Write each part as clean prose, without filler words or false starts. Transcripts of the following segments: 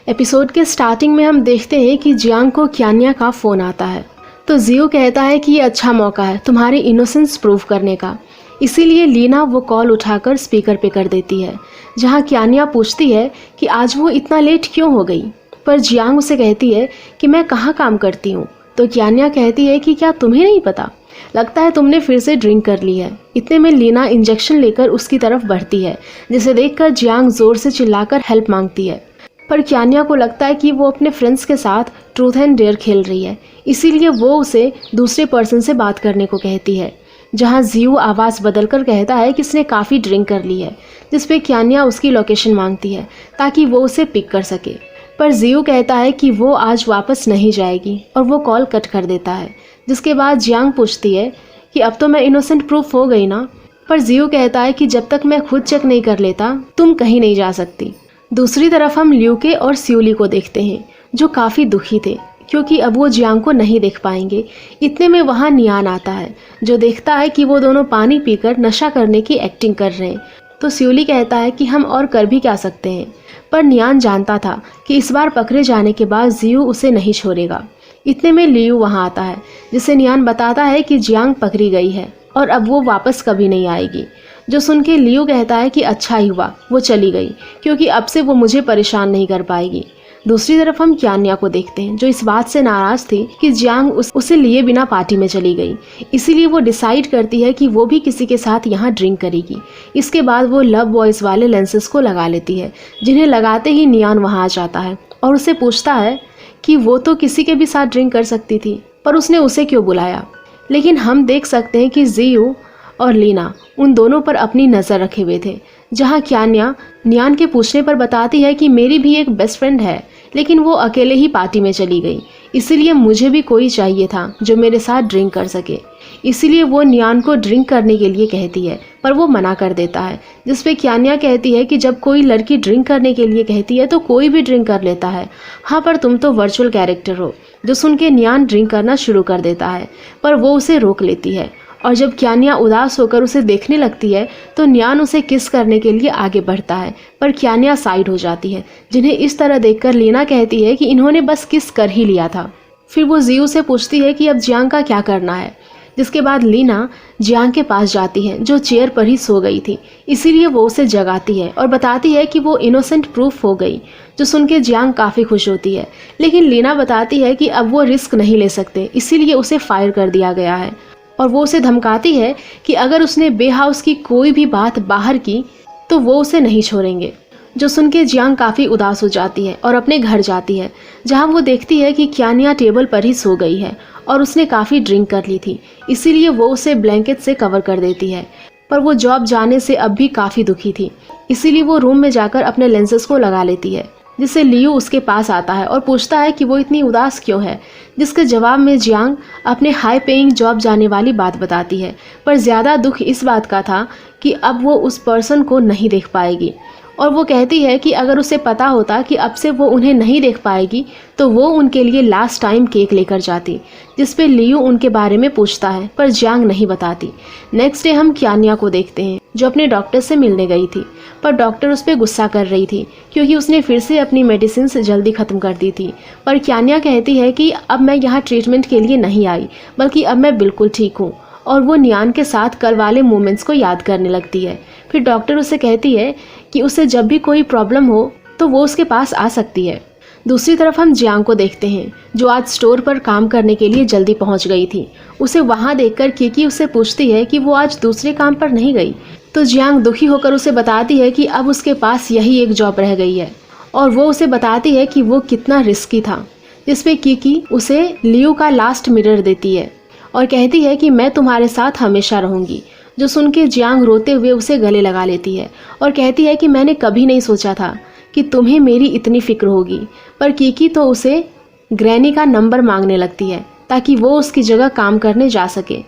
Episode के starting में हम देखते हैं कि जियांग को क्यान्या का फ़ोन आता है। तो जियो कहता है कि ये अच्छा मौका है तुम्हारी इनोसेंस प्रूव करने का। इसीलिए लीना वो कॉल उठाकर स्पीकर पे कर देती है, जहाँ क्यान्या पूछती है कि आज वो इतना लेट क्यों हो गई। पर जियांग उसे कहती है कि मैं कहाँ काम करती हूँ। तो क्यान्या कहती है कि क्या तुम्हें नहीं पता, लगता है तुमने फिर से ड्रिंक कर ली है। इतने में लीना इंजेक्शन लेकर उसकी तरफ बढ़ती है, जिसे देखकर जियांग जोर से चिल्लाकर हेल्प मांगती है। पर क्यान्या को लगता है कि वो अपने फ्रेंड्स के साथ ट्रूथ एंड डेयर खेल रही है, इसीलिए वो उसे दूसरे पर्सन से बात करने को कहती है, जहां जियो आवाज़ बदलकर कहता है कि इसने काफ़ी ड्रिंक कर ली है, जिसपे क्यान्या उसकी लोकेशन मांगती है ताकि वो उसे पिक कर सके। पर जियो कहता है कि वो आज वापस नहीं जाएगी और वो कॉल कट कर देता है। जिसके बाद जियांग पूछती है कि अब तो मैं इनोसेंट प्रूफ हो गई ना। पर जियो कहता है कि जब तक मैं खुद चेक नहीं कर लेता तुम कहीं नहीं जा सकती। दूसरी तरफ हम ल्यूके और स्यूली को देखते हैं, जो काफ़ी दुखी थे क्योंकि अब वो जियांग को नहीं देख पाएंगे। इतने में वहाँ नियान आता है, जो देखता है कि वो दोनों पानी पीकर नशा करने की एक्टिंग कर रहे हैं। तो स्यूली कहता है कि हम और कर भी क्या सकते हैं। पर नियान जानता था कि इस बार पकड़े जाने के बाद जियो उसे नहीं छोड़ेगा। इतने में लियू वहाँ आता है, जिसे नियान बताता है कि जियांग पकड़ी गई है और अब वो वापस कभी नहीं आएगी। जो सुन के लियू कहता है कि अच्छा ही हुआ वो चली गई, क्योंकि अब से वो मुझे परेशान नहीं कर पाएगी। दूसरी तरफ हम क्यान्या को देखते हैं, जो इस बात से नाराज थी कि जियांग उसे लिए बिना पार्टी में चली गई। इसीलिए वो डिसाइड करती है कि वो भी किसी के साथ यहाँ ड्रिंक करेगी। इसके बाद वो लव बॉयज वाले लेंसेज को लगा लेती है, जिन्हें लगाते ही नियान वहाँ आ जाता है और उसे पूछता है कि वो तो किसी के भी साथ ड्रिंक कर सकती थी, पर उसने उसे क्यों बुलाया। लेकिन हम देख सकते हैं कि जियो और लीना उन दोनों पर अपनी नज़र रखे हुए थे, जहाँ क्यान्या नियान के पूछने पर बताती है कि मेरी भी एक बेस्ट फ्रेंड है, लेकिन वो अकेले ही पार्टी में चली गई, इसीलिए मुझे भी कोई चाहिए था जो मेरे साथ ड्रिंक कर सके। इसीलिए वो नियान को ड्रिंक करने के लिए कहती है, पर वो मना कर देता है। जिसपे क्यान्या कहती है कि जब कोई लड़की ड्रिंक करने के लिए कहती है तो कोई भी ड्रिंक कर लेता है। हाँ, पर तुम तो वर्चुअल कैरेक्टर हो। जो सुन के नियान ड्रिंक करना शुरू कर देता है, पर वो उसे रोक लेती है। और जब क्यान्या उदास होकर उसे देखने लगती है तो नियान उसे किस करने के लिए आगे बढ़ता है, पर क्यान्या साइड हो जाती है, जिन्हें इस तरह देखकर लीना कहती है कि इन्होंने बस किस कर ही लिया था। फिर वो जियो से पूछती है कि अब जियांग का क्या करना है। जिसके बाद लीना जियांग के पास जाती है, जो चेयर पर ही सो गई थी। इसीलिए वो उसे जगाती है और बताती है कि वो इनोसेंट प्रूफ हो गई। जो सुन के जियांग काफ़ी खुश होती है, लेकिन लीना बताती है कि अब वो रिस्क नहीं ले सकते, इसीलिए उसे फायर कर दिया गया है। और वो उसे धमकाती है कि अगर उसने बे हाउस की कोई भी बात बाहर की तो वो उसे नहीं छोड़ेंगे। जो सुन के जियांग काफ़ी उदास हो जाती है और अपने घर जाती है, जहां वो देखती है कि क्यान्या टेबल पर ही सो गई है और उसने काफ़ी ड्रिंक कर ली थी, इसीलिए वो उसे ब्लैंकेट से कवर कर देती है। पर वो जॉब जाने से अब भी काफ़ी दुखी थी, इसीलिए वो रूम में जाकर अपने लेंसेज को लगा लेती है। जिससे लियू उसके पास आता है और पूछता है कि वो इतनी उदास क्यों है। जिसके जवाब में जियांग अपने हाई पेइंग जॉब जाने वाली बात बताती है, पर ज़्यादा दुख इस बात का था कि अब वो उस पर्सन को नहीं देख पाएगी। और वो कहती है कि अगर उसे पता होता कि अब से वो उन्हें नहीं देख पाएगी तो वो उनके लिए लास्ट टाइम केक लेकर जाती। जिस पे लियू उनके बारे में पूछता है, पर जियांग नहीं बताती। नेक्स्ट डे हम क्यान्या को देखते हैं, जो अपने डॉक्टर से मिलने गई थी, पर डॉक्टर उस पर गुस्सा कर रही थी क्योंकि उसने फिर से अपनी मेडिसिन से जल्दी ख़त्म कर दी थी। पर क्यान्या कहती है कि अब मैं यहाँ ट्रीटमेंट के लिए नहीं आई, बल्कि अब मैं बिल्कुल ठीक हूँ। और वो नियान के साथ कल वाले मोमेंट्स को याद करने लगती है। फिर डॉक्टर उसे कहती है कि उसे जब भी कोई प्रॉब्लम हो तो वो उसके पास आ सकती है। दूसरी तरफ हम जियांग को देखते हैं, जो आज स्टोर पर काम करने के लिए जल्दी पहुंच गई थी। उसे वहां देखकर किकी उसे पूछती है कि वो आज दूसरे काम पर नहीं गई। तो जियांग दुखी होकर उसे बताती है कि अब उसके पास यही एक जॉब रह गई है, और वो उसे बताती है कि वो कितना रिस्की था। जिसपे किकी उसे लियू का लास्ट मिरर देती है और कहती है कि मैं तुम्हारे साथ हमेशा रहूंगी। जो सुन के जियांग रोते हुए उसे गले लगा लेती है और कहती है कि मैंने कभी नहीं सोचा था कि तुम्हें मेरी इतनी फिक्र होगी। पर किकी तो उसे ग्रैनी का नंबर मांगने लगती है ताकि वो उसकी जगह काम करने जा सके।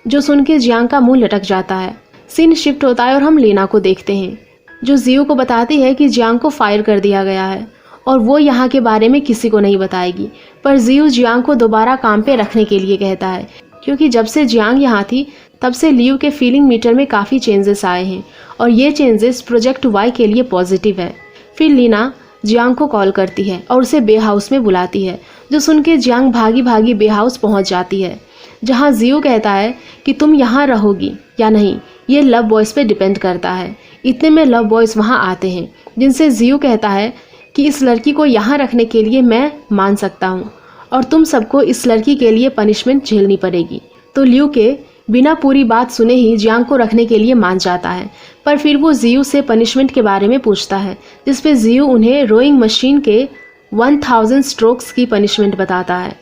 जो सुन के जियांग का मुंह लटक जाता है। सीन शिफ्ट होता है और हम लीना को देखते हैं, जो जियो को बताती है कि जियांग को फायर कर दिया गया है और वो यहाँ के बारे में किसी को नहीं बताएगी। पर जियो जियांग को दोबारा काम पे रखने के लिए कहता है, क्योंकि जब से जियांग यहाँ थी तब से लियू के फीलिंग मीटर में काफ़ी चेंजेस आए हैं और ये चेंजेस प्रोजेक्ट वाई के लिए पॉजिटिव है। फिर लीना जियांग को कॉल करती है और उसे बे हाउस में बुलाती है, जो सुन के जियांग भागी भागी बे हाउस पहुंच जाती है, जहां जियो कहता है कि तुम यहाँ रहोगी या नहीं ये लव बॉयज़ पे डिपेंड करता है। इतने में लव बॉयज़ वहाँ आते हैं, जिनसे जियो कहता है कि इस लड़की को यहाँ रखने के लिए मैं मान सकता हूँ और तुम सबको इस लड़की के लिए पनिशमेंट झेलनी पड़ेगी। तो लियू के बिना पूरी बात सुने ही जियांग को रखने के लिए मान जाता है, पर फिर वो जियो से पनिशमेंट के बारे में पूछता है, जिसपे जियो उन्हें रोइंग मशीन के 1000 स्ट्रोक्स की पनिशमेंट बताता है।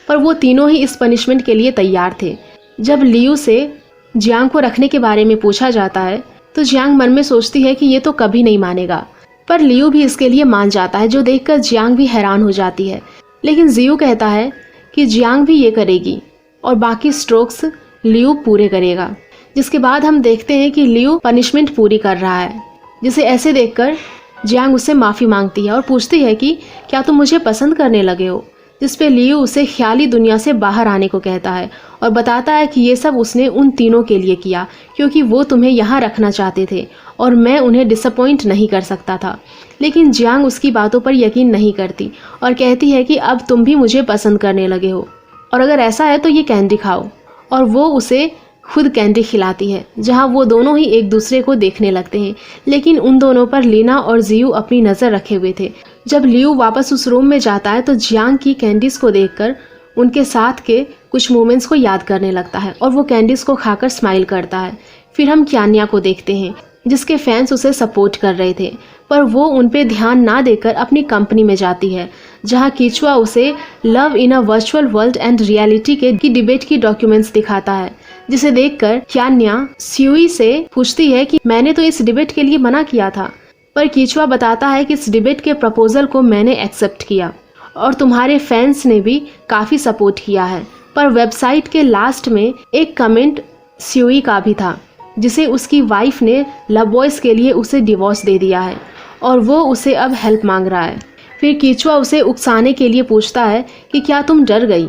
पर वो तीनों ही इस पनिशमेंट के लिए तैयार थे। जब लियू से जियांग को रखने के बारे में पूछा जाता है तो जियांग मन में सोचती है कि ये तो कभी नहीं मानेगा, पर लियू भी इसके लिए मान जाता है, जो देखकर जियांग भी हैरान हो जाती है। लेकिन जियो कहता है कि जियांग भी ये करेगी और बाकी स्ट्रोक्स लियू पूरे करेगा। जिसके बाद हम देखते हैं कि लियू पनिशमेंट पूरी कर रहा है, जिसे ऐसे देखकर जियांग उससे माफ़ी मांगती है और पूछती है कि क्या तुम मुझे पसंद करने लगे हो, जिसपे लियू उसे ख्याली दुनिया से बाहर आने को कहता है और बताता है कि ये सब उसने उन तीनों के लिए किया क्योंकि वो तुम्हें यहाँ रखना चाहते थे और मैं उन्हें डिसअपॉइंट नहीं कर सकता था। लेकिन जियांग उसकी बातों पर यकीन नहीं करती और कहती है कि अब तुम भी मुझे पसंद करने लगे हो और अगर ऐसा है तो ये कैंडी खाओ, और वो उसे खुद कैंडी खिलाती है, जहाँ वो दोनों ही एक दूसरे को देखने लगते हैं। लेकिन उन दोनों पर लीना और जियो अपनी नज़र रखे हुए थे। जब लियू वापस उस रूम में जाता है तो जियांग की कैंडीज को देखकर उनके साथ के कुछ मोमेंट्स को याद करने लगता है और वो कैंडीज को खाकर स्माइल करता है। फिर हम क्यान्या को देखते हैं, जिसके फैंस उसे सपोर्ट कर रहे थे, पर वो उन पे ध्यान ना देकर अपनी कंपनी में जाती है, जहाँ कीचुआ उसे love in a virtual world and reality की डिबेट की डॉक्यूमेंट्स दिखाता है, जिसे देखकर क्यान्या स्यूई से पूछती है कि मैंने तो इस डिबेट के लिए मना किया था, पर कीचुआ बताता है कि इस डिबेट के प्रपोजल को मैंने एक्सेप्ट किया और तुम्हारे फैंस ने भी काफ़ी सपोर्ट किया है। पर वेबसाइट के लास्ट में एक कमेंट स्यूई का भी था, जिसे उसकी वाइफ ने लव बॉयज़ के लिए उसे डिवोर्स दे दिया है और वो उसे अब हेल्प मांग रहा है। फिर कीचुआ उसे उकसाने के लिए पूछता है कि क्या तुम डर गई,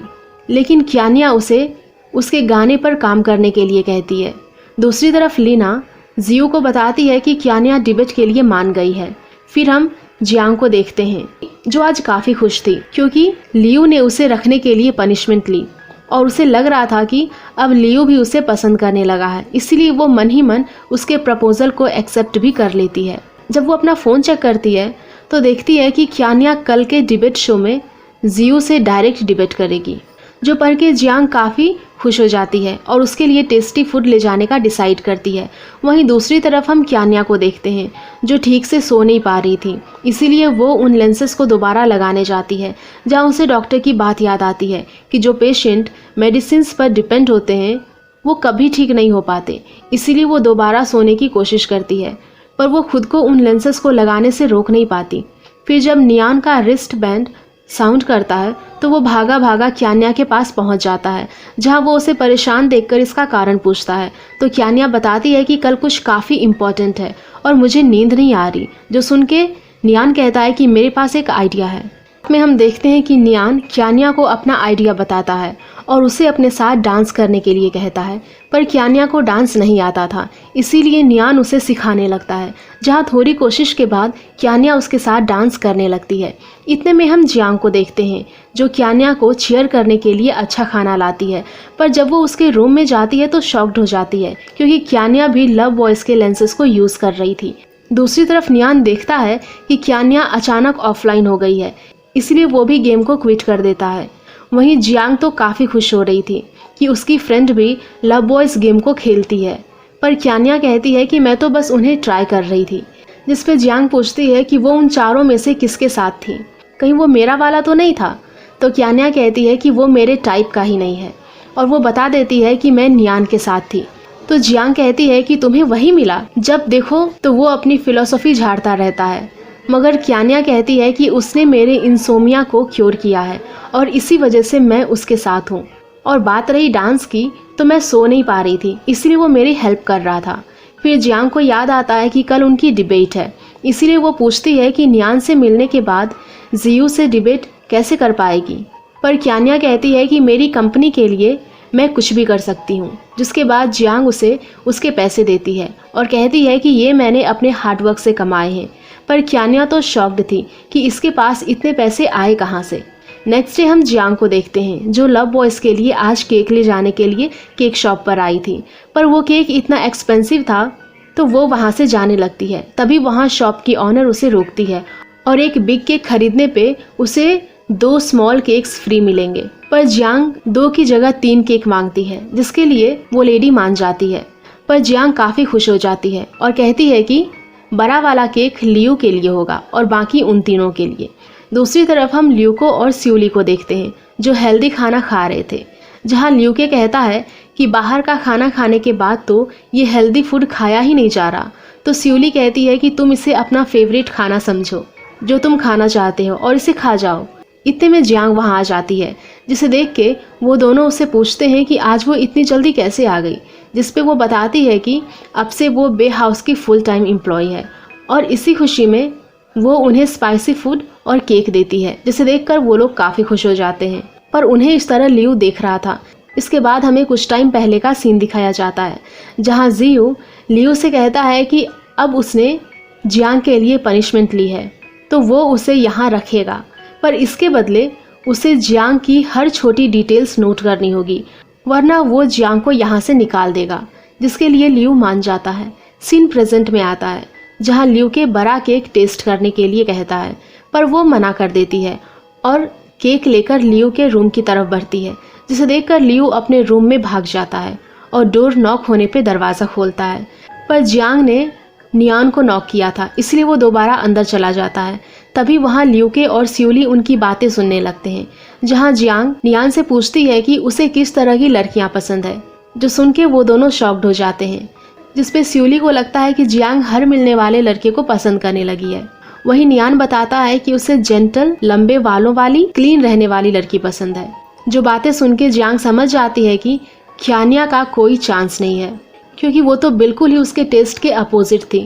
लेकिन क्यान्या उसे उसके गाने पर काम करने के लिए कहती है। दूसरी तरफ लीना जियो को बताती है कि क्यान्या डिबेट के लिए मान गई है। फिर हम जियांग को देखते हैं, जो आज काफ़ी खुश थी क्योंकि लियू ने उसे रखने के लिए पनिशमेंट ली और उसे लग रहा था कि अब लियू भी उसे पसंद करने लगा है, इसलिए वो मन ही मन उसके प्रपोजल को एक्सेप्ट भी कर लेती है। जब वो अपना फ़ोन चेक करती है तो देखती है कि क्यान्या कल के डिबेट शो में जियो से डायरेक्ट डिबेट करेगी, जो पढ़ के जियांग काफ़ी खुश हो जाती है और उसके लिए टेस्टी फूड ले जाने का डिसाइड करती है। वहीं दूसरी तरफ हम क्यान्या को देखते हैं, जो ठीक से सो नहीं पा रही थी, इसीलिए वो उन लेंसेज को दोबारा लगाने जाती है, जहाँ उसे डॉक्टर की बात याद आती है कि जो पेशेंट मेडिसिन पर डिपेंड होते हैं वो कभी ठीक नहीं हो पाते। इसीलिए वो दोबारा सोने की कोशिश करती है, पर वो खुद को उन लेंसेज को लगाने से रोक नहीं पाती। फिर जब नियान का रिस्ट बैंड साउंड करता है तो वो भागा भागा क्यान्या के पास पहुंच जाता है, जहां वो उसे परेशान देखकर इसका कारण पूछता है। तो क्यान्या बताती है कि कल कुछ काफ़ी इम्पोर्टेंट है और मुझे नींद नहीं आ रही, जो सुन के नियान कहता है कि मेरे पास एक आइडिया है। में हम देखते हैं कि नियान क्यान्या को अपना आइडिया बताता है और उसे अपने साथ डांस करने के लिए कहता है, पर क्यान्या को डांस नहीं आता था, इसीलिए नियान उसे सिखाने लगता है, जहाँ थोड़ी कोशिश के बाद क्यान्या उसके साथ डांस करने लगती है। इतने में हम जियांग को देखते हैं, जो क्यान्या को चीयर करने के लिए अच्छा खाना लाती है, पर जब वो उसके रूम में जाती है तो शॉक्ड हो जाती है क्योंकि क्यान्या भी लव बॉयज़ के लेंसेज को यूज़ कर रही थी। दूसरी तरफ नियान देखता है कि क्यान्या अचानक ऑफलाइन हो गई है, इसलिए वो भी गेम को क्विट कर देता है। वहीं जियांग तो काफ़ी खुश हो रही थी कि उसकी फ्रेंड भी लव बॉयज़ गेम को खेलती है, पर क्यान्या कहती है कि मैं तो बस उन्हें ट्राई कर रही थी, जिस पे जियांग पूछती है कि वो उन चारों में से किसके साथ थी, कहीं वो मेरा वाला तो नहीं था। तो क्यान्या कहती है कि वो मेरे टाइप का ही नहीं है और वो बता देती है कि मैं नियान के साथ थी। तो जियांग कहती है कि तुम्हें वही मिला, जब देखो तो वो अपनी फिलॉसफी झाड़ता रहता है, मगर क्यान्या कहती है कि उसने मेरे इंसोमिया को क्योर किया है और इसी वजह से मैं उसके साथ हूँ। और बात रही डांस की, तो मैं सो नहीं पा रही थी, इसलिए वो मेरी हेल्प कर रहा था। फिर जियांग को याद आता है कि कल उनकी डिबेट है, इसीलिए वो पूछती है कि नियान से मिलने के बाद जियो से डिबेट कैसे कर पाएगी, पर क्यान्या कहती है कि मेरी कंपनी के लिए मैं कुछ भी कर सकती हूँ। जिसके बाद जियांग उसे उसके पैसे देती है और कहती है कि ये मैंने अपने हार्डवर्क से कमाए हैं, पर क्यान्या तो शॉक्ड थी कि इसके पास इतने पैसे आए कहाँ से। नेक्स्ट डे हम जियांग को देखते हैं जो लव बॉयज़ के लिए आज केक ले जाने के लिए केक शॉप पर आई थी, पर वो केक इतना एक्सपेंसिव था तो वो वहाँ से जाने लगती है। तभी वहाँ शॉप की ऑनर उसे रोकती है और एक बिग केक खरीदने पे उसे 2 स्मॉल केक्स फ्री मिलेंगे, पर जियांग 2 की जगह 3 केक मांगती है, जिसके लिए वो लेडी मान जाती है। पर जियांग काफ़ी खुश हो जाती है और कहती है कि बड़ा वाला केक लियू के लिए होगा और बाकी उन तीनों के लिए। दूसरी तरफ हम ल्यूको और स्यूली को देखते हैं जो हेल्दी खाना खा रहे थे, जहां ल्यूके कहता है कि बाहर का खाना खाने के बाद तो ये हेल्दी फूड खाया ही नहीं जा रहा, तो स्यूली कहती है कि तुम इसे अपना फेवरेट खाना समझो जो तुम खाना चाहते हो और इसे खा जाओ। इतने में जियांग वहां आ जाती है, जिसे देख के वो दोनों उससे पूछते हैं कि आज वो इतनी जल्दी कैसे आ गई, जिसपे वो बताती है कि अब से वो बे हाउस की फुल टाइम एम्प्लॉय है और इसी खुशी में वो उन्हें स्पाइसी फूड और केक देती है, जिसे देखकर वो लोग काफ़ी खुश हो जाते हैं। पर उन्हें इस तरह लियू देख रहा था। इसके बाद हमें कुछ टाइम पहले का सीन दिखाया जाता है जहां जियू लियू से कहता है कि अब उसने जियांग के लिए पनिशमेंट ली है तो वो उसे यहाँ रखेगा, पर इसके बदले उसे जियांग की हर छोटी डिटेल्स नोट करनी होगी, वरना वो जियांग को यहाँ से निकाल देगा, जिसके लिए लियू मान जाता है। सीन प्रेजेंट में आता है जहां लियू के बड़ा केक टेस्ट करने के लिए कहता है, पर वो मना कर देती है और केक लेकर लियू के रूम की तरफ बढ़ती है, जिसे देखकर लियू अपने रूम में भाग जाता है और डोर नॉक होने पे दरवाज़ा खोलता है, पर जियांग ने नियान को नॉक किया था इसलिए वो दोबारा अंदर चला जाता है। तभी वहाँ ल्यूके और स्यूली उनकी बातें सुनने लगते हैं, जहाँ जियांग नियान से पूछती है कि उसे किस तरह की लड़कियाँ पसंद है, जो सुन के वो दोनों शॉक्ड हो जाते हैं, जिसपे स्यूली को लगता है कि जियांग हर मिलने वाले लड़के को पसंद करने लगी है। वहीं नियान बताता है कि उसे जेंटल, लंबे बालों वाली, क्लीन रहने वाली लड़की पसंद है। जो बातें सुन के जियांग समझ जाती है कि क्यान्या का कोई चांस नहीं है, क्योंकि वो तो बिल्कुल ही उसके टेस्ट के अपोजिट थी।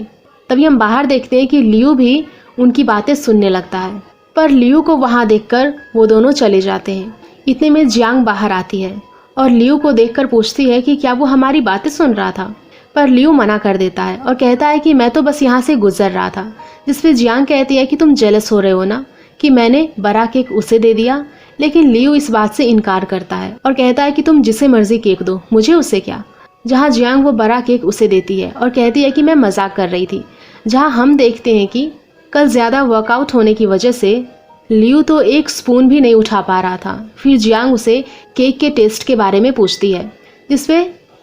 तभी हम बाहर देखते हैं कि लियू भी उनकी बातें सुनने लगता है, पर लियू को वहाँ देखकर वो दोनों चले जाते हैं। इतने में जियांग बाहर आती है और लियू को देखकर पूछती है कि क्या वो हमारी बातें सुन रहा था, पर लियू मना कर देता है और कहता है कि मैं तो बस यहाँ से गुजर रहा था। जिसपे जियांग कहती है कि तुम जेलस हो रहे हो ना कि मैंने बड़ा केक उसे दे दिया, लेकिन लियू इस बात से इनकार करता है और कहता है कि तुम जिसे मर्जी केक दो, मुझे उससे क्या। जहाँ जियांग वो बड़ा केक उसे देती है और कहती है कि मैं मजाक कर रही थी। जहाँ हम देखते हैं कि कल ज़्यादा वर्कआउट होने की वजह से लियू तो एक स्पून भी नहीं उठा पा रहा था। फिर जियांग उसे केक के टेस्ट के बारे में पूछती है, जिसपे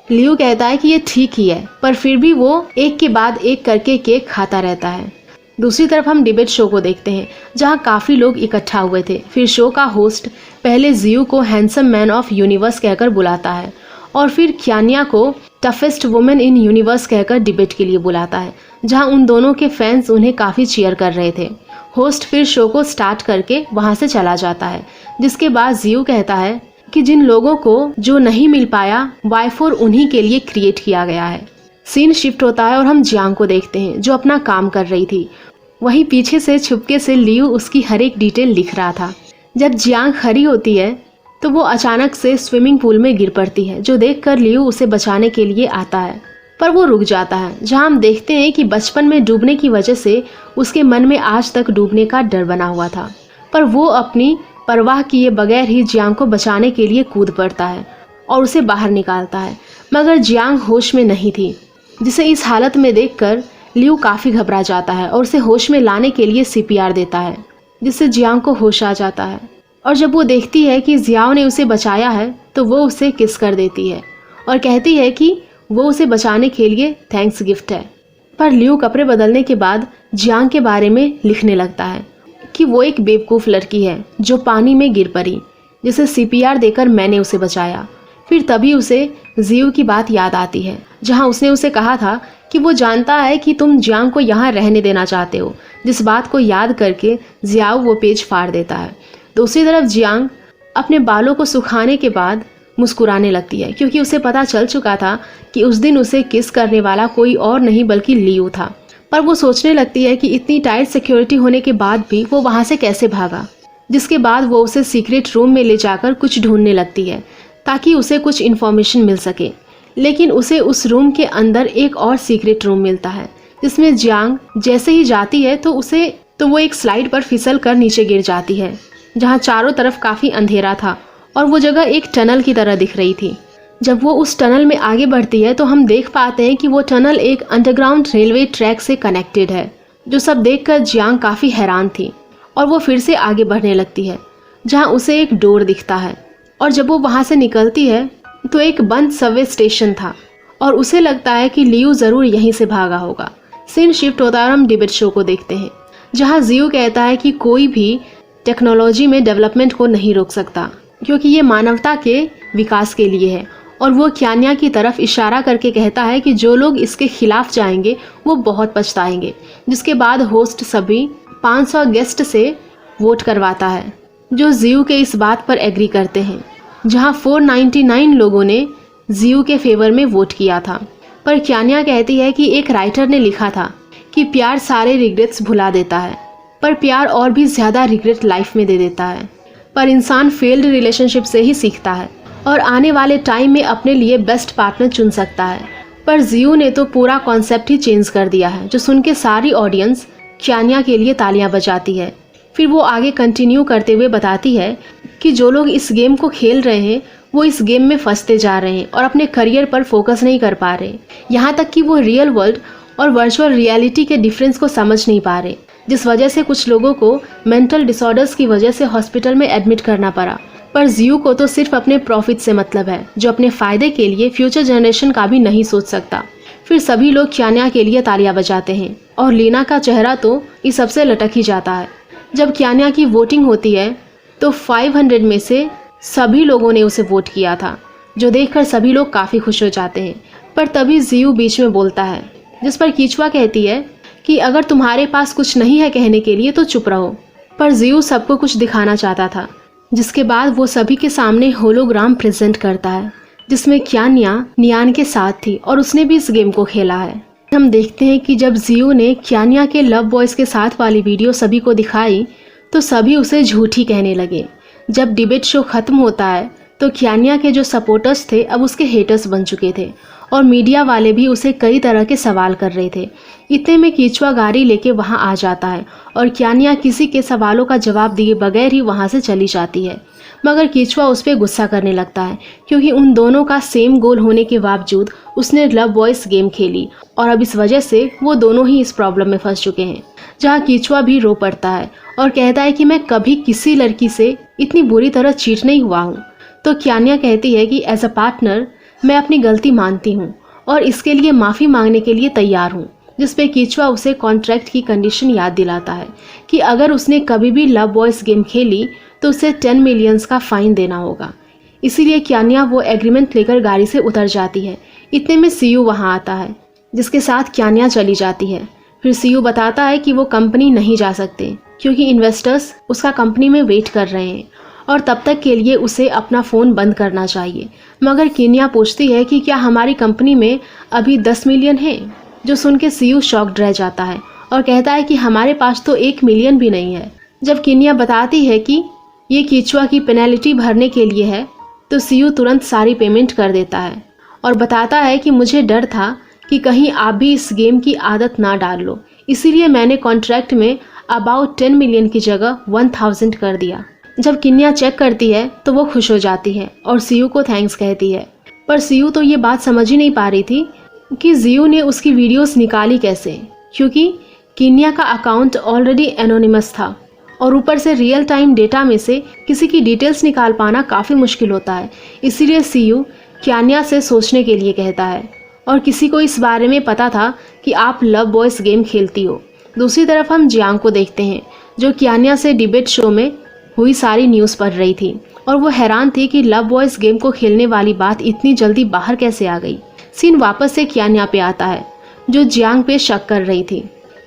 लियू कहता है कि ये ठीक ही है, पर फिर भी वो एक के बाद एक करके केक खाता रहता है। दूसरी तरफ हम डिबेट शो को देखते हैं, जहां काफ़ी लोग इकट्ठा हुए थे। फिर शो का होस्ट पहले जियू को हैंडसम मैन ऑफ यूनिवर्स कहकर बुलाता है और फिर क्यान्या को टफेस्ट वुमेन इन यूनिवर्स कहकर डिबेट के लिए बुलाता है, जहां उन दोनों के फैंस उन्हें काफ़ी चीयर कर रहे थे। होस्ट फिर शो को स्टार्ट करके वहां से चला जाता है, जिसके बाद जियू कहता है कि जिन लोगों को जो नहीं मिल पाया Y4 उन्हीं के लिए क्रिएट किया गया है। सीन शिफ्ट होता है और हम जियांग को देखते हैं जो अपना काम कर रही थी। वहीं पीछे से छुपके से लियू उसकी हर एक डिटेल लिख रहा था। जब जियांग खड़ी होती है तो वो अचानक से स्विमिंग पूल में गिर पड़ती है, जो देखकर लियू उसे बचाने के लिए आता है, पर वो रुक जाता है। जहां हम देखते हैं कि बचपन में डूबने की वजह से उसके मन में आज तक डूबने का डर बना हुआ था, पर वो अपनी परवाह किए बगैर ही जियांग को बचाने के लिए कूद पड़ता है और उसे बाहर निकालता है। मगर जियांग होश में नहीं थी, जिसे इस हालत में देखकर लियू काफ़ी घबरा जाता है और उसे होश में लाने के लिए CPR देता है, जिससे जियांग को होश आ जाता है। और जब वो देखती है कि जियाओ ने उसे बचाया है तो वो उसे किस कर देती है और कहती है कि वो उसे बचाने के लिए थैंक्स गिफ्ट है। पर लियू कपड़े बदलने के बाद जियांग के बारे में लिखने लगता है कि वो एक बेवकूफ़ लड़की है जो पानी में गिर पड़ी, जिसे CPR देकर मैंने उसे बचाया। फिर तभी उसे जियू की बात याद आती है, जहां उसने उसे कहा था कि वो जानता है कि तुम जियांग को यहाँ रहने देना चाहते हो। जिस बात को याद करके जियाओ वो पेज फाड़ देता है। दूसरी तरफ जियांग अपने बालों को सुखाने के बाद मुस्कुराने लगती है, क्योंकि उसे पता चल चुका था कि उस दिन उसे किस करने वाला कोई और नहीं बल्कि लियू था। पर वो सोचने लगती है कि इतनी टाइट सिक्योरिटी होने के बाद भी वो वहाँ से कैसे भागा। जिसके बाद वो उसे सीक्रेट रूम में ले जाकर कुछ ढूंढने लगती है ताकि उसे कुछ इन्फॉर्मेशन मिल सके। लेकिन उसे उस रूम के अंदर एक और सीक्रेट रूम मिलता है, जिसमें जियांग जैसे ही जाती है तो वो एक स्लाइड पर फिसल कर नीचे गिर जाती है, जहाँ चारों तरफ काफ़ी अंधेरा था और वो जगह एक टनल की तरह दिख रही थी। जब वो उस टनल में आगे बढ़ती है तो हम देख पाते हैं कि वो टनल एक अंडरग्राउंड रेलवे ट्रैक से कनेक्टेड है, जो सब देखकर जियांग काफ़ी हैरान थी और वो फिर से आगे बढ़ने लगती है, जहाँ उसे एक डोर दिखता है। और जब वो वहाँ से निकलती है तो एक बंद सबवे स्टेशन था और उसे लगता है कि लियू ज़रूर यहीं से भागा होगा। सीन शिफ्ट होता है और हम डिबेट शो को देखते हैं, जहाँ जियो कहता है कि कोई भी टेक्नोलॉजी में डेवलपमेंट को नहीं रोक सकता, क्योंकि ये मानवता के विकास के लिए है। और वो क्यान्या की तरफ इशारा करके कहता है कि जो लोग इसके खिलाफ जाएंगे वो बहुत पछताएंगे। जिसके बाद होस्ट सभी 500 गेस्ट से वोट करवाता है, जो जियो के इस बात पर एग्री करते हैं, जहां 499 लोगों ने जियो के फेवर में वोट किया था। पर क्यान्या कहती है कि एक राइटर ने लिखा था कि प्यार सारे रिग्रेट्स भुला देता है, पर प्यार और भी ज़्यादा रिग्रेट लाइफ में दे देता है। पर इंसान फेल्ड रिलेशनशिप से ही सीखता है और आने वाले टाइम में अपने लिए बेस्ट पार्टनर चुन सकता है। पर जियो ने तो पूरा कॉन्सेप्ट ही चेंज कर दिया है, जो सुन के सारी ऑडियंस क्यान्या के लिए तालियां बजाती है। फिर वो आगे कंटिन्यू करते हुए बताती है कि जो लोग इस गेम को खेल रहे हैं वो इस गेम में फंसते जा रहे हैं और अपने करियर पर फोकस नहीं कर पा रहे, यहाँ तक कि वो रियल वर्ल्ड और वर्चुअल रियलिटी के डिफरेंस को समझ नहीं पा रहे, जिस वजह से कुछ लोगों को मेंटल डिसऑर्डर्स की वजह से हॉस्पिटल में एडमिट करना पड़ा। पर जियो को तो सिर्फ अपने प्रॉफिट से मतलब है, जो अपने फ़ायदे के लिए फ्यूचर जनरेशन का भी नहीं सोच सकता। फिर सभी लोग क्यान्या के लिए तालियां बजाते हैं और लीना का चेहरा तो इस सबसे लटक ही जाता है। जब क्यान्या की वोटिंग होती है तो 500 में से सभी लोगों ने उसे वोट किया था, जो देखकर सभी लोग काफ़ी खुश हो जाते हैं। पर तभी जियो बीच में बोलता है, जिस पर कीचुआ कहती है कि अगर तुम्हारे पास कुछ नहीं है कहने के लिए तो चुप रहो। पर जियो सबको कुछ दिखाना चाहता था, जिसके बाद वो सभी के सामने होलोग्राम प्रेजेंट करता है, जिसमें क्यान्या नियान के साथ थी और उसने भी इस गेम को खेला है। हम देखते हैं कि जब जियो ने क्यान्या के लव बॉयज़ के साथ वाली वीडियो सभी को दिखाई तो सभी उसे झूठी कहने लगे। जब डिबेट शो ख़त्म होता है तो क्यान्या के जो सपोर्टर्स थे अब उसके हेटर्स बन चुके थे और मीडिया वाले भी उसे कई तरह के सवाल कर रहे थे। इतने में कीचुआ गाड़ी लेके वहां आ जाता है और क्यान्या किसी के सवालों का जवाब दिए बगैर ही वहां से चली जाती है। मगर कीचुआ उस पर गुस्सा करने लगता है, क्योंकि उन दोनों का सेम गोल होने के बावजूद उसने लव बॉयज़ गेम खेली और अब इस वजह से वो दोनों ही इस प्रॉब्लम में फंस चुके हैं। जहाँ कीचुआ भी रो पड़ता है और कहता है कि मैं कभी किसी लड़की से इतनी बुरी तरह चीट नहीं हुआ हूँ। तो क्यान्या कहती है कि एज अ पार्टनर मैं अपनी गलती मानती हूँ और इसके लिए माफ़ी मांगने के लिए तैयार हूँ। जिस पे कीचुआ उसे कॉन्ट्रैक्ट की कंडीशन याद दिलाता है कि अगर उसने कभी भी लव बॉयज़ गेम खेली तो उसे 10 मिलियंस का फाइन देना होगा। इसीलिए क्यान्या वो एग्रीमेंट लेकर गाड़ी से उतर जाती है। इतने में सीयू वहाँ आता है, जिसके साथ क्यान्या चली जाती है। फिर सीयू बताता है कि वो कंपनी नहीं जा सकते क्योंकि इन्वेस्टर्स उसका कंपनी में वेट कर रहे हैं और तब तक के लिए उसे अपना फ़ोन बंद करना चाहिए। मगर क्यान्या पूछती है कि क्या हमारी कंपनी में अभी 10 मिलियन है, जो सुन के सीयू शॉक्ड रह जाता है और कहता है कि हमारे पास तो 1 मिलियन भी नहीं है। जब क्यान्या बताती है कि ये कीचुआ की पेनल्टी भरने के लिए है तो सीयू तुरंत सारी पेमेंट कर देता है और बताता है कि मुझे डर था कि कहीं आप भी इस गेम की आदत ना डाल लो, इसीलिए मैंने कॉन्ट्रैक्ट में अबाउट 10 मिलियन की जगह 1000 कर दिया। जब क्यान्या चेक करती है तो वो खुश हो जाती है और सीयू को थैंक्स कहती है। पर सीयू तो ये बात समझ ही नहीं पा रही थी कि जियो ने उसकी वीडियोस निकाली कैसे, क्योंकि क्यान्या का अकाउंट ऑलरेडी एनोनिमस था और ऊपर से रियल टाइम डेटा में से किसी की डिटेल्स निकाल पाना काफ़ी मुश्किल होता है। इसीलिए सीयू क्यान्या से सोचने के लिए कहता है और किसी को इस बारे में पता था कि आप लव बॉयज़ गेम खेलती हो। दूसरी तरफ हम जियांग को देखते हैं, जो क्यान्या से डिबेट शो में हुई सारी न्यूज़ पढ़ रही थी और वो हैरान थी कि लव बॉयज़ गेम को खेलने वाली बात इतनी जल्दी बाहर कैसे आ गई। सीन वापस से क्यान्या पे आता है, जो जियांग पे शक कर रही थी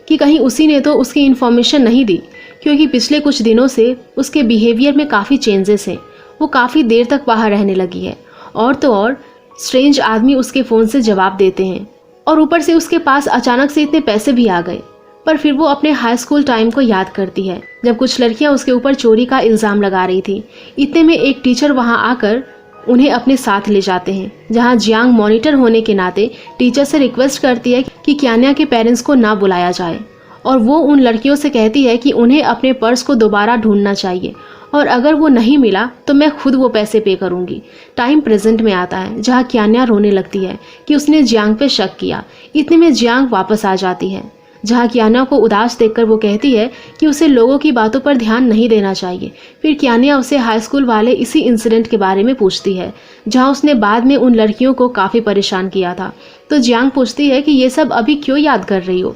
कि कहीं उसी ने तो उसकी इन्फॉर्मेशन नहीं दी, क्योंकि पिछले कुछ दिनों से उसके बिहेवियर में काफ़ी चेंजेस हैं। वो काफ़ी देर तक बाहर रहने लगी है और तो और स्ट्रेंज आदमी उसके फ़ोन से जवाब देते हैं और ऊपर से उसके पास अचानक से इतने पैसे भी आ गए। पर फिर वो अपने हाई स्कूल टाइम को याद करती है, जब कुछ लड़कियां उसके ऊपर चोरी का इल्ज़ाम लगा रही थी। इतने में एक टीचर वहां आकर उन्हें अपने साथ ले जाते हैं, जहां जियांग मॉनिटर होने के नाते टीचर से रिक्वेस्ट करती है कि क्यान्या के पेरेंट्स को ना बुलाया जाए, और वो उन लड़कियों से कहती है कि उन्हें अपने पर्स को दोबारा ढूंढना चाहिए और अगर वो नहीं मिला तो मैं खुद वो पैसे पे करूंगी। टाइम प्रेजेंट में आता है, जहाँ क्यान्या रोने लगती है कि उसने जियांग पे शक किया। इतने में जियांग वापस आ जाती है, जहाँ क्यान्या को उदास देखकर वो कहती है कि उसे लोगों की बातों पर ध्यान नहीं देना चाहिए। फिर क्यान्या उसे हाई स्कूल वाले इसी इंसिडेंट के बारे में पूछती है, जहाँ उसने बाद में उन लड़कियों को काफ़ी परेशान किया था। तो जियांग पूछती है कि ये सब अभी क्यों याद कर रही हो।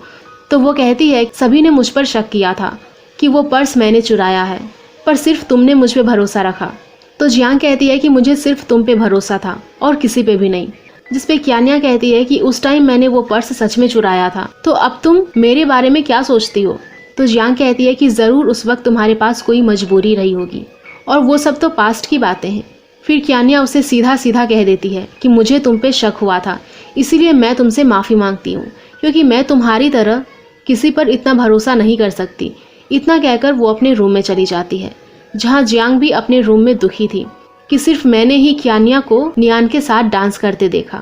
तो वो कहती है सभी ने मुझ पर शक किया था कि वो पर्स मैंने चुराया है, पर सिर्फ तुमने मुझ पे भरोसा रखा। तो जियांग कहती है कि मुझे सिर्फ तुम पे भरोसा था और किसी पे भी नहीं। जिस पे क्यान्या कहती है कि उस टाइम मैंने वो पर्स सच में चुराया था, तो अब तुम मेरे बारे में क्या सोचती हो। तो जियांग कहती है कि ज़रूर उस वक्त तुम्हारे पास कोई मजबूरी रही होगी और वो सब तो पास्ट की बातें हैं। फिर क्यान्या उसे सीधा सीधा कह देती है कि मुझे तुम पे शक हुआ था, इसीलिए मैं तुमसे माफ़ी मांगती हूँ, क्योंकि मैं तुम्हारी तरह किसी पर इतना भरोसा नहीं कर सकती। इतना कहकर वो अपने रूम में चली जाती है, जहाँ जियांग भी अपने रूम में दुखी थी कि सिर्फ मैंने ही क्यान्या को नियान के साथ डांस करते देखा,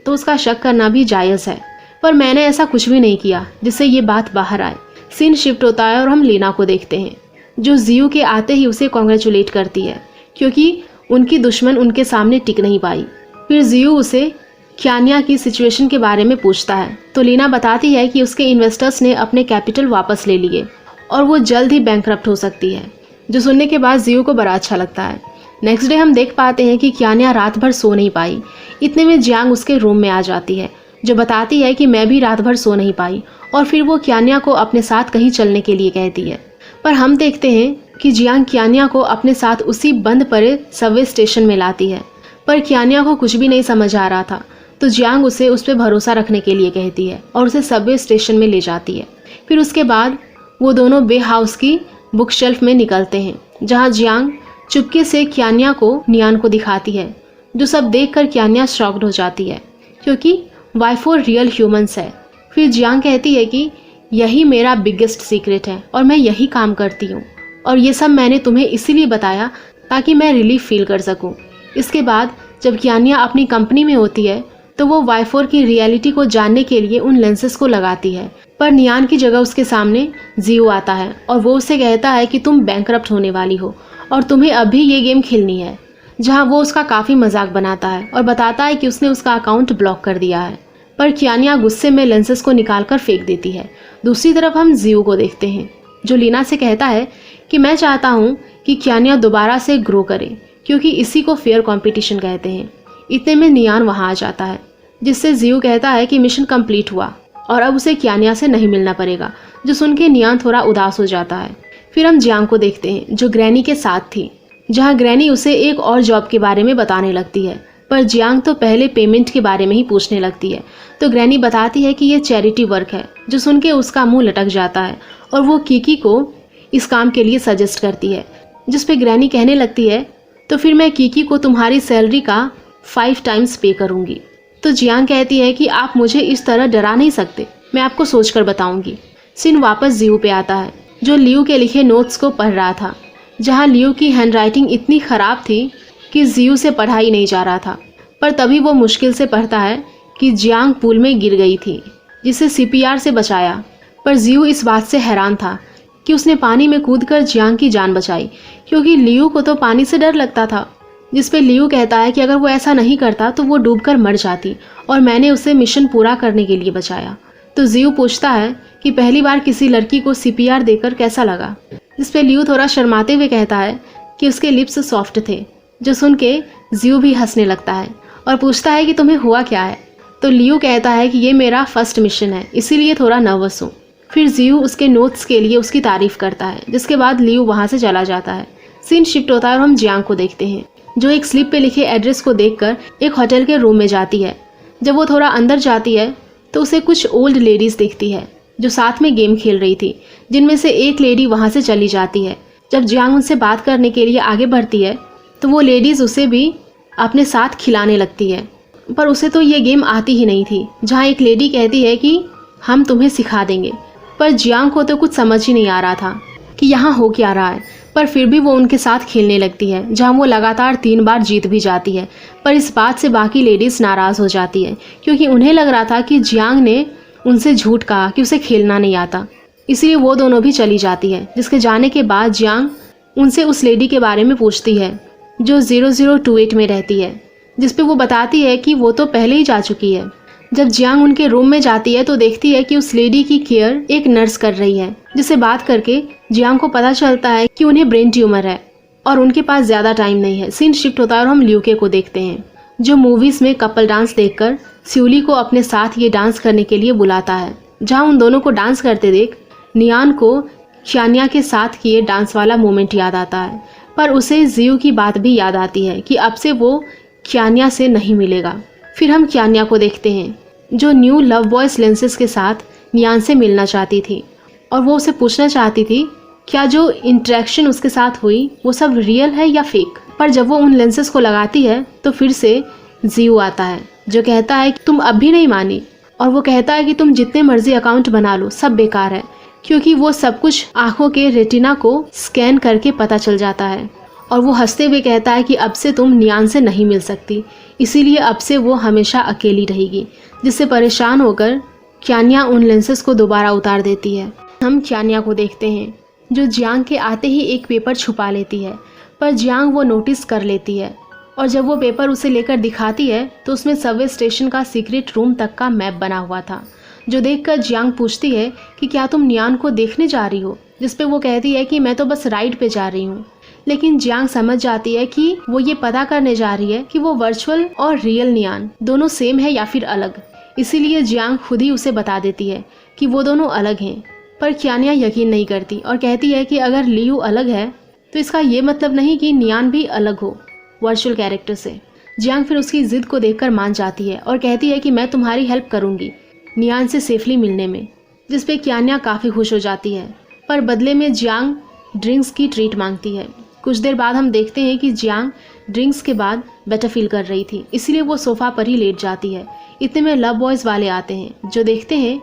तो उसका शक करना भी जायज़ है, पर मैंने ऐसा कुछ भी नहीं किया जिससे ये बात बाहर आए। सीन शिफ्ट होता है और हम लीना को देखते हैं, जो जियू के आते ही उसे कॉन्ग्रेचुलेट करती है, क्योंकि उनकी दुश्मन उनके सामने टिक नहीं पाई। फिर जियू उसे क्यान्या की सिचुएशन के बारे में पूछता है, तो लीना बताती है कि उसके इन्वेस्टर्स ने अपने कैपिटल वापस ले लिए और वो जल्द ही बैंकरप्ट हो सकती है, जो सुनने के बाद जियू को बड़ा अच्छा लगता है। नेक्स्ट डे हम देख पाते हैं कि क्यान्या रात भर सो नहीं पाई। इतने में जियांग उसके रूम में आ जाती है, जो बताती है कि मैं भी रात भर सो नहीं पाई, और फिर वो क्यान्या को अपने साथ कहीं चलने के लिए कहती है। पर हम देखते हैं कि जियांग क्यान्या को अपने साथ उसी बंद पड़े सबवे स्टेशन में लाती है, पर क्यान्या को कुछ भी नहीं समझ आ रहा था, तो जियांग उसे उस पर भरोसा रखने के लिए कहती है और उसे सबवे स्टेशन में ले जाती है। फिर उसके बाद वो दोनों बे हाउस की बुक शेल्फ में निकलते हैं, जहाँ जियांग चुपके से क्यान्या को नियान को दिखाती है, जो सब देखकर क्यान्या शॉक्ड हो जाती है, क्योंकि Y4 रियल ह्यूमंस है। फिर जियांग कहती है कि यही मेरा बिगेस्ट सीक्रेट है और मैं यही काम करती हूँ, और ये सब मैंने तुम्हें इसीलिए बताया ताकि मैं रिलीफ फील कर सकूँ। इसके बाद जब क्यान्या अपनी कंपनी में होती है तो वो Y4 की रियलिटी को जानने के लिए उन लेंसेज को लगाती है, पर नियान की जगह उसके सामने जियो आता है और वो उसे कहता है कि तुम बैंकरप्ट होने वाली हो और तुम्हें अभी ये गेम खेलनी है, जहां वो उसका काफ़ी मजाक बनाता है और बताता है कि उसने उसका अकाउंट ब्लॉक कर दिया है। पर क्यान्या गुस्से में लेंसेज को निकालकर फेंक देती है। दूसरी तरफ हम जियो को देखते हैं, जो लीना से कहता है कि मैं चाहता हूँ कि क्यान्या दोबारा से ग्रो करे, क्योंकि इसी को फेयर कॉम्पिटिशन कहते हैं। इतने में नियान वहाँ आ जाता है, जिससे जियो कहता है कि मिशन कंप्लीट हुआ और अब उसे क्यान्या से नहीं मिलना पड़ेगा, जो सुन के नियान थोड़ा उदास हो जाता है। फिर हम जियांग को देखते हैं, जो ग्रैनी के साथ थी, जहाँ ग्रैनी उसे एक और जॉब के बारे में बताने लगती है, पर जियांग तो पहले पेमेंट के बारे में ही पूछने लगती है। तो ग्रैनी बताती है कि ये चैरिटी वर्क है, जो सुन के उसका मुंह लटक जाता है और वो कीकी को इस काम के लिए सजेस्ट करती है, जिस पे ग्रैनी कहने लगती है तो फिर मैं कीकी को तुम्हारी सैलरी का 5 टाइम्स पे करूँगी। तो जियांग कहती है कि आप मुझे इस तरह डरा नहीं सकते, मैं आपको सोच कर बताऊँगी। सीन वापस जियो पे आता है, जो लियू के लिखे नोट्स को पढ़ रहा था, जहाँ लियू की हैंडराइटिंग इतनी ख़राब थी कि जियो से पढ़ा ही नहीं जा रहा था। पर तभी वो मुश्किल से पढ़ता है कि जियांग पूल में गिर गई थी, जिसे CPR से बचाया। पर जियो इस बात से हैरान था कि उसने पानी में कूदकर जियांग की जान बचाई, क्योंकि लियू को तो पानी से डर लगता था। जिस पे लियू कहता है कि अगर वो ऐसा नहीं करता तो वो डूबकर मर जाती और मैंने उसे मिशन पूरा करने के लिए बचाया। तो जियो पूछता है कि पहली बार किसी लड़की को CPR देकर कैसा लगा, जिस पे लियू थोड़ा शर्माते हुए कहता है कि उसके लिप्स सॉफ्ट थे, जो सुन के जियो भी हंसने लगता है और पूछता है कि तुम्हें हुआ क्या है। तो लियू कहता है कि ये मेरा फर्स्ट मिशन है, इसीलिए थोड़ा नर्वस हूँ। फिर जियो उसके नोट्स के लिए उसकी तारीफ करता है, जिसके बाद लियू वहाँ से चला जाता है। सीन शिफ्ट होता है और हम जियांग को देखते हैं, जो एक स्लिप पे लिखे एड्रेस को देखकर एक होटल के रूम में जाती है। जब वो थोड़ा अंदर जाती है तो उसे कुछ ओल्ड लेडीज़ दिखती है, जो साथ में गेम खेल रही थी, जिनमें से एक लेडी वहाँ से चली जाती है। जब जियांग उनसे बात करने के लिए आगे बढ़ती है तो वो लेडीज़ उसे भी अपने साथ खिलाने लगती है, पर उसे तो ये गेम आती ही नहीं थी। जहाँ एक लेडी कहती है कि हम तुम्हें सिखा देंगे, पर जियांग को तो कुछ समझ ही नहीं आ रहा था कि यहाँ हो क्या रहा है। पर फिर भी वो उनके साथ खेलने लगती है, जहाँ वो लगातार 3 बार जीत भी जाती है। पर इस बात से बाकी लेडीज़ नाराज़ हो जाती है, क्योंकि उन्हें लग रहा था कि जियांग ने उनसे झूठ कहा कि उसे खेलना नहीं आता। इसलिए वो दोनों भी चली जाती है, जिसके जाने के बाद जियांग उनसे उस लेडी के बारे में पूछती है जो 0028 में रहती है, जिस पे वो बताती है कि वो तो पहले ही जा चुकी है। जब जियांग उनके रूम में जाती है तो देखती है कि उस लेडी की केयर एक नर्स कर रही है, जिससे बात करके जियांग को पता चलता है कि उन्हें ब्रेन ट्यूमर है और उनके पास ज़्यादा टाइम नहीं है। सीन शिफ्ट होता है और हम ल्यूके को देखते हैं, जो मूवीज़ में कपल डांस देखकर स्यूली को अपने साथ ये डांस करने के लिए बुलाता है। जहाँ उन दोनों को डांस करते देख नियान को क्यान्या के साथ किए डांस वाला मोमेंट याद आता है, पर उसे जियो की बात भी याद आती है कि अब से वो क्यान्या से नहीं मिलेगा। फिर हम क्यान्या को देखते हैं, जो न्यू लव बॉयज लेंसेज के साथ नियान से मिलना चाहती थी और वो उसे पूछना चाहती थी क्या जो इंटरेक्शन उसके साथ हुई वो सब रियल है या फेक। पर जब वो उन लेंसेज को लगाती है तो फिर से जियो आता है, जो कहता है कि तुम अब भी नहीं मानी, और वो कहता है कि तुम जितने मर्जी अकाउंट बना लो सब बेकार है, क्योंकि वो सब कुछ आंखों के रेटिना को स्कैन करके पता चल जाता है। और वो हंसते हुए कहता है कि अब से तुम नियान से नहीं मिल सकती, इसीलिए अब से वो हमेशा अकेली रहेगी। जिससे परेशान होकर क्यान्या उन लेंसेज को दोबारा उतार देती है। हम क्यान्या को देखते हैं, जो जियांग के आते ही एक पेपर छुपा लेती है, पर जियांग वो नोटिस कर लेती है और जब वो पेपर उसे लेकर दिखाती है तो उसमें सबवे स्टेशन का सीक्रेट रूम तक का मैप बना हुआ था, जो देखकर जियांग पूछती है कि क्या तुम नियान को देखने जा रही हो, जिस पे वो कहती है कि मैं तो बस राइड पे जा रही हूँ। लेकिन जियांग समझ जाती है कि वो ये पता करने जा रही है कि वो वर्चुअल और रियल नियान दोनों सेम है या फिर अलग। इसीलिए जियांग खुद ही उसे बता देती है कि वो दोनों अलग हैं। पर क्यान्या यकीन नहीं करती और कहती है कि अगर लियू अलग है तो इसका ये मतलब नहीं कि नियान भी अलग हो वर्चुअल कैरेक्टर से। जियांग फिर उसकी जिद को देखकर मान जाती है और कहती है कि मैं तुम्हारी हेल्प करूंगी नियान से सेफली मिलने में, जिस पे क्यान्या काफ़ी खुश हो जाती है। पर बदले में जियांग ड्रिंक्स की ट्रीट मांगती है। कुछ देर बाद हम देखते हैं कि जियांग ड्रिंक्स के बाद बेटर फील कर रही थी, इसलिए वो सोफ़ा पर ही लेट जाती है। इतने में लव बॉयज़ वाले आते हैं, जो देखते हैं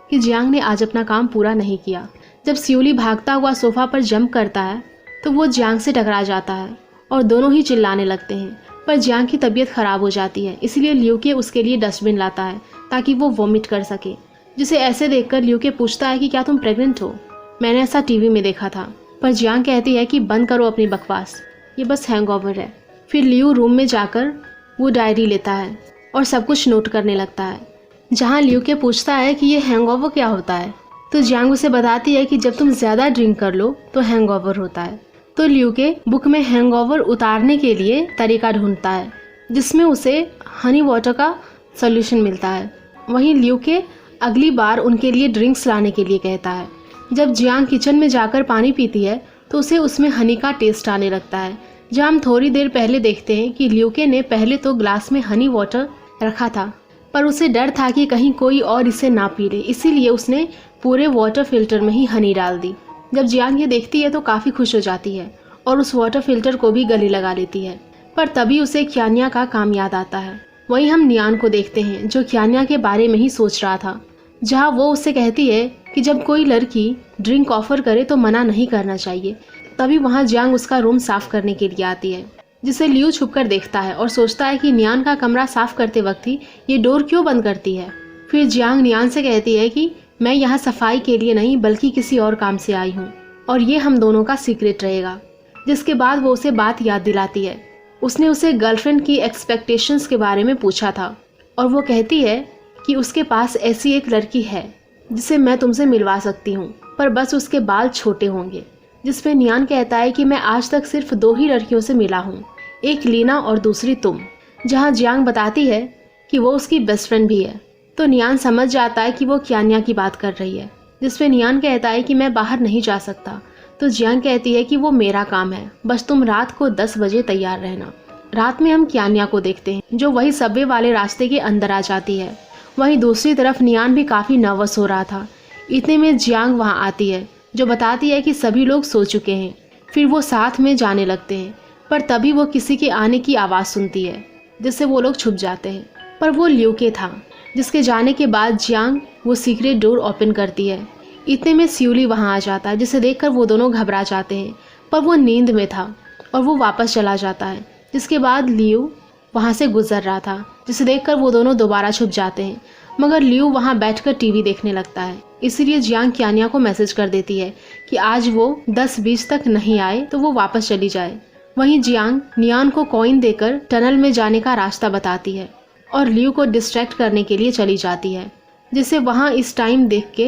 कि जियांग ने आज अपना काम पूरा नहीं किया। जब स्यूली भागता हुआ सोफ़ा पर जंप करता है तो वो जियांग से टकरा जाता है और दोनों ही चिल्लाने लगते हैं। पर जियांग की तबीयत ख़राब हो जाती है, इसलिए ल्यूके उसके लिए डस्टबिन लाता है ताकि वो वॉमिट कर सके। जिसे ऐसे देखकर ल्यूके पूछता है कि क्या तुम प्रेग्नेंट हो, मैंने ऐसा टीवी में देखा था। पर जियांग कहती है कि बंद करो अपनी बकवास, ये बस हैंगओवर है। फिर लियू रूम में जाकर वो डायरी लेता है और सब कुछ नोट करने लगता है। जहाँ ल्यूके पूछता है कि ये हैंगओवर क्या होता है, तो जियांग उसे बताती है कि जब तुम ज़्यादा ड्रिंक कर लो तो हैंगओवर होता है। तो ल्यूके बुक में हैंगओवर उतारने के लिए तरीका ढूंढता है, जिसमें उसे हनी वाटर का सॉल्यूशन मिलता है। वहीं ल्यूके अगली बार उनके लिए ड्रिंक्स लाने के लिए कहता है। जब जियांग किचन में जाकर पानी पीती है तो उसे उसमें हनी का टेस्ट आने लगता है। जब हम थोड़ी देर पहले देखते हैं कि ल्यूके ने पहले तो ग्लास में हनी वाटर रखा था, पर उसे डर था कि कहीं कोई और इसे ना पी ले, इसीलिए उसने पूरे वाटर फिल्टर में ही हनी डाल दी। जब जियांग ये देखती है तो काफ़ी खुश हो जाती है और उस वाटर फिल्टर को भी गले लगा लेती है। पर तभी उसे क्यान्या का काम याद आता है। वहीं हम नियान को देखते हैं, जो क्यान्या के बारे में ही सोच रहा था। जहाँ वो उससे कहती है कि जब कोई लड़की ड्रिंक ऑफर करे तो मना नहीं करना चाहिए। तभी वहाँ जियांग उसका रूम साफ करने के लिए आती है, जिसे लियू छुपकर देखता है और सोचता है कि नियान का कमरा साफ करते वक्त ही ये डोर क्यों बंद करती है। फिर जियांग नियान से कहती है कि मैं यहाँ सफाई के लिए नहीं बल्कि किसी और काम से आई हूँ और ये हम दोनों का सीक्रेट रहेगा। जिसके बाद वो उसे बात याद दिलाती है। उसने उसे गर्लफ्रेंड की एक्सपेक्टेशंस के बारे में पूछा था और वो कहती है कि उसके पास ऐसी एक लड़की है जिसे मैं तुमसे मिलवा सकती हूँ, पर बस उसके बाल छोटे होंगे। जिस पे नियान कहता है कि मैं आज तक सिर्फ 2 ही लड़कियों से मिला हूँ, एक लीना और दूसरी तुम। जहाँ जियांग बताती है कि वो उसकी बेस्ट फ्रेंड भी है, तो नियान समझ जाता है कि वो क्यान्या की बात कर रही है। जिस पे नियान कहता है कि मैं बाहर नहीं जा सकता, तो जियांग कहती है कि वो मेरा काम है, बस तुम रात को 10 बजे तैयार रहना। रात में हम क्यान्या को देखते हैं, जो वही सबवे वाले रास्ते के अंदर आ जाती है। वहीं दूसरी तरफ नियान भी काफ़ी नर्वस हो रहा था। इतने में जियांग वहाँ आती है, जो बताती है कि सभी लोग सो चुके हैं। फिर वो साथ में जाने लगते हैं, पर तभी वो किसी के आने की आवाज़ सुनती है, जिससे वो लोग छुप जाते हैं। पर वो ल्यूके था, जिसके जाने के बाद जियांग वो सीक्रेट डोर ओपन करती है। इतने में स्यूली वहाँ आ जाता है, जिसे देखकर वो दोनों घबरा जाते हैं। पर वो नींद में था और वो वापस चला जाता है। जिसके बाद लियू वहाँ से गुजर रहा था, जिसे देखकर वो दोनों दोबारा छुप जाते हैं। मगर लियू वहाँ बैठकर टीवी देखने लगता है। इसीलिए जियांग क्यानिया को मैसेज कर देती है कि आज वो 10-20 तक नहीं आए तो वो वापस चली जाए। वहीं जियांग नियान को कॉइन देकर टनल में जाने का रास्ता बताती है और लियू को डिस्ट्रैक्ट करने के लिए चली जाती है, जिसे वहाँ इस टाइम देख के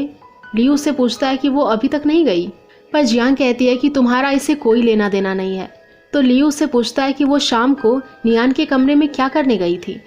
लियू से पूछता है कि वो अभी तक नहीं गई। पर जियांग कहती है कि तुम्हारा इससे कोई लेना देना नहीं है। तो लियू से पूछता है कि वो शाम को नियान के कमरे में क्या करने गई थी,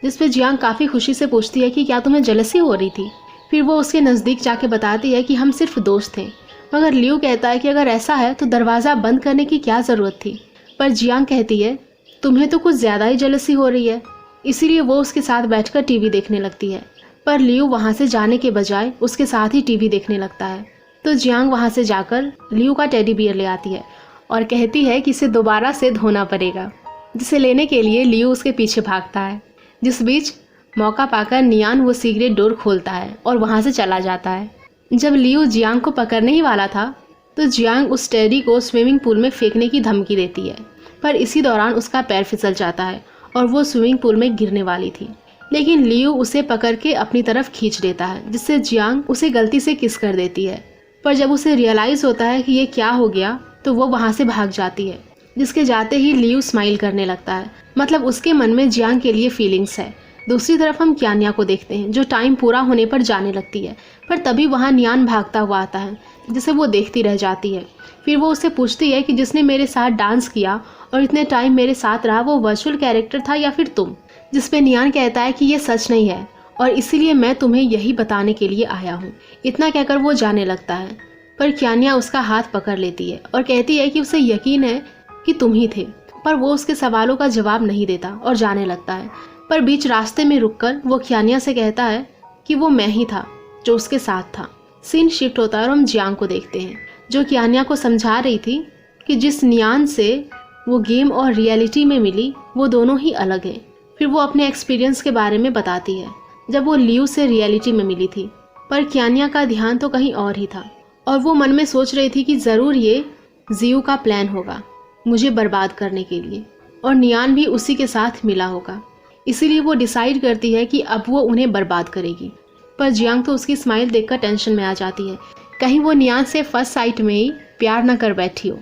जिस पे जियांग काफ़ी खुशी से पूछती है कि क्या तुम्हें जेलसी हो रही थी। फिर वो उसके नज़दीक जाके बताती है कि हम सिर्फ दोस्त थे। मगर लियू कहता है कि अगर ऐसा है तो दरवाज़ा बंद करने की क्या ज़रूरत थी। पर जियांग कहती है तुम्हें तो कुछ ज़्यादा ही जेलसी हो रही है। इसीलिए वो उसके साथ बैठकर टीवी देखने लगती है। पर लियू वहाँ से जाने के बजाय उसके साथ ही टीवी देखने लगता है। तो जियांग वहाँ से जाकर लियू का टेडी बियर ले आती है और कहती है कि इसे दोबारा से धोना पड़ेगा, जिसे लेने के लिए लियू उसके पीछे भागता है। जिस बीच मौका पाकर नियान वो सीक्रेट डोर खोलता है और वहाँ से चला जाता है। जब लियू जियांग को पकड़ने ही वाला था तो जियांग उस टेडी को स्विमिंग पूल में फेंकने की धमकी देती है। पर इसी दौरान उसका पैर फिसल जाता है और वो स्विमिंग पूल में गिरने वाली थी, लेकिन लियू उसे पकड़ के अपनी तरफ खींच लेता है, जिससे जियांग उसे गलती से किस कर देती है। पर जब उसे रियलाइज़ होता है कि ये क्या हो गया तो वो वहाँ से भाग जाती है। जिसके जाते ही लियू स्माइल करने लगता है, मतलब उसके मन में जियांग के लिए फीलिंग्स है। दूसरी तरफ हम क्यानिया को देखते हैं, जो टाइम पूरा होने पर जाने लगती है। पर तभी वहाँ नियान भागता हुआ आता है, जिसे वो देखती रह जाती है। फिर वो उससे पूछती है कि जिसने मेरे साथ डांस किया और इतने टाइम मेरे साथ रहा वो वर्चुअल कैरेक्टर था या फिर तुम। जिस पे नियान कहता है कि ये सच नहीं है और इसीलिए मैं तुम्हें यही बताने के लिए आया हूँ। इतना कहकर वो जाने लगता है। पर क्यानिया उसका हाथ पकड़ लेती है और कहती है कि उसे यकीन है कि तुम ही थे। पर वो उसके सवालों का जवाब नहीं देता और जाने लगता है। पर बीच रास्ते में रुककर वो क्यानिया से कहता है कि वो मैं ही था जो उसके साथ था। सीन शिफ्ट होता है और हम जियांग को देखते हैं, जो क्यानिया को समझा रही थी कि जिस नियान से वो गेम और रियलिटी में मिली वो दोनों ही अलग हैं। फिर वो अपने एक्सपीरियंस के बारे में बताती है जब वो लियू से रियलिटी में मिली थी। पर क्यानिया का ध्यान तो कहीं और ही था और वो मन में सोच रही थी कि ज़रूर ये जियू का प्लान होगा मुझे बर्बाद करने के लिए, और नियान भी उसी के साथ मिला होगा। इसीलिए वो डिसाइड करती है कि अब वो उन्हें बर्बाद करेगी। पर जियांग तो उसकी स्माइल देखकर टेंशन में आ जाती है, कहीं वो नियान से फर्स्ट साइट में ही प्यार न कर बैठी हो,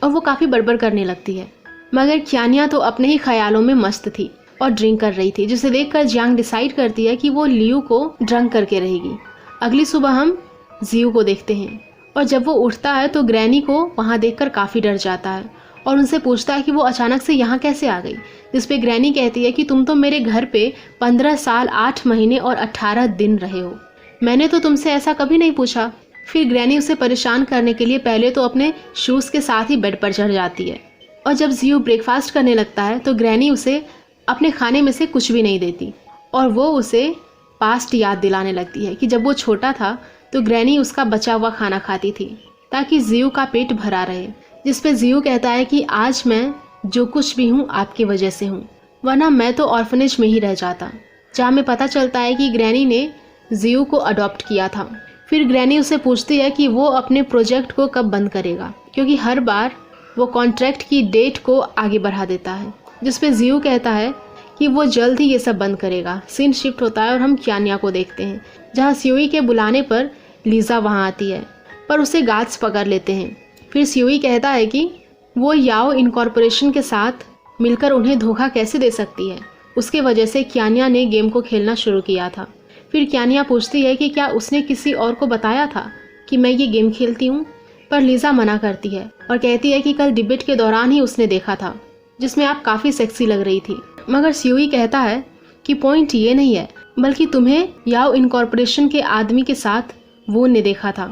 और वो काफ़ी बड़बड़ करने लगती है। मगर क्यानिया तो अपने ही ख्यालों में मस्त थी और ड्रिंक कर रही थी, जिसे देखकर जियांग डिसाइड करती है कि वो लियू को ड्रंक करके रहेगी। अगली सुबह हम जियू को देखते हैं और जब वो उठता है तो ग्रैनी को वहाँ देखकर काफ़ी डर जाता है और उनसे पूछता है कि वो अचानक से यहाँ कैसे आ गई। जिस पे ग्रैनी कहती है कि तुम तो मेरे घर पे 15 साल 8 महीने और 18 दिन रहे हो, मैंने तो तुमसे ऐसा कभी नहीं पूछा। फिर ग्रैनी उसे परेशान करने के लिए पहले तो अपने शूज़ के साथ ही बेड पर चढ़ जाती है, और जब जियू ब्रेकफास्ट करने लगता है तो ग्रैनी उसे अपने खाने में से कुछ भी नहीं देती और वो उसे पास्ट याद दिलाने लगती है कि जब वो छोटा था तो ग्रैनी उसका बचा हुआ खाना खाती थी ताकि जियू का पेट भरा रहे। जिस पे जियू कहता है कि आज मैं जो कुछ भी हूँ आपकी वजह से हूँ, वरना मैं तो ऑर्फनेज में ही रह जाता। जहाँ में पता चलता है कि ग्रैनी ने जियू को अडॉप्ट किया था। फिर ग्रैनी उसे पूछती है कि वो अपने प्रोजेक्ट को कब बंद करेगा, क्योंकि हर बार वो कॉन्ट्रैक्ट की डेट को आगे बढ़ा देता है। जिस पे जियू कहता है कि वो जल्द ही ये सब बंद करेगा। सीन शिफ्ट होता है और हम क्यानिया को देखते हैं, जहाँ स्यूई के बुलाने पर लीज़ा वहाँ आती है, पर उसे गार्ड्स पकड़ लेते हैं। फिर स्यूई कहता है कि वो याओ इनकॉर्पोरेशन के साथ मिलकर उन्हें धोखा कैसे दे सकती है, उसके वजह से क्यानिया ने गेम को खेलना शुरू किया था। फिर क्यानिया पूछती है कि क्या उसने किसी और को बताया था कि मैं ये गेम खेलती हूँ, पर लीज़ा मना करती है और कहती है कि कल डिबेट के दौरान ही उसने देखा था, जिसमें आप काफ़ी सेक्सी लग रही थी। मगर स्यूई कहता है कि पॉइंट ये नहीं है, बल्कि तुम्हें याओ इनकॉर्पोरेशन के आदमी के साथ वो ने देखा था।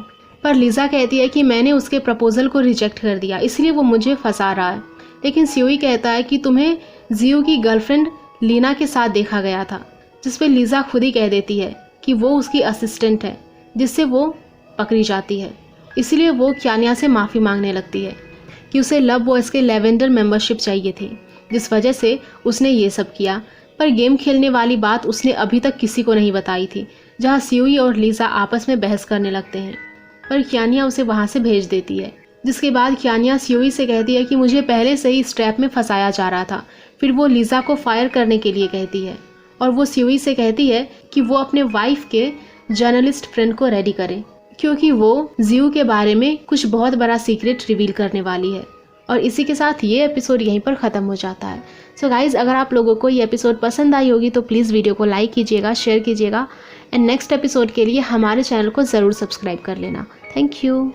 पर लीज़ा कहती है कि मैंने उसके प्रपोजल को रिजेक्ट कर दिया, इसलिए वो मुझे फंसा रहा है। लेकिन स्यूई कहता है कि तुम्हें जियू की गर्लफ्रेंड लीना के साथ देखा गया था, जिस पे लीज़ा खुद ही कह देती है कि वो उसकी असिस्टेंट है, जिससे वो पकड़ी जाती है। इसलिए वो क्यानिया से माफ़ी मांगने लगती है कि उसे लव बॉयज़ के लेवेंडर मेंबरशिप चाहिए थी, जिस वजह से उसने ये सब किया। पर गेम खेलने वाली बात उसने अभी तक किसी को नहीं बताई थी, जहाँ स्यूई और लीज़ा आपस में बहस करने लगते हैं। पर क्यानिया उसे वहाँ से भेज देती है जिसके बाद कियानिया सीओई से कहती है कि मुझे पहले से ही इस ट्रैप में फंसाया जा रहा था। फिर वो लीज़ा को फायर करने के लिए कहती है और वो सीओई से कहती है कि वो अपने वाइफ के जर्नलिस्ट फ्रेंड को रेडी करे, क्योंकि वो जियो के बारे में कुछ बहुत बड़ा सीक्रेट रिवील करने वाली है। और इसी के साथ ये एपिसोड यहीं पर ख़त्म हो जाता है। सो गाइज़, अगर आप लोगों को ये एपिसोड पसंद आई होगी तो प्लीज़ वीडियो को लाइक कीजिएगा, शेयर कीजिएगा एंड नेक्स्ट एपिसोड के लिए हमारे चैनल को ज़रूर सब्सक्राइब कर लेना। Thank you.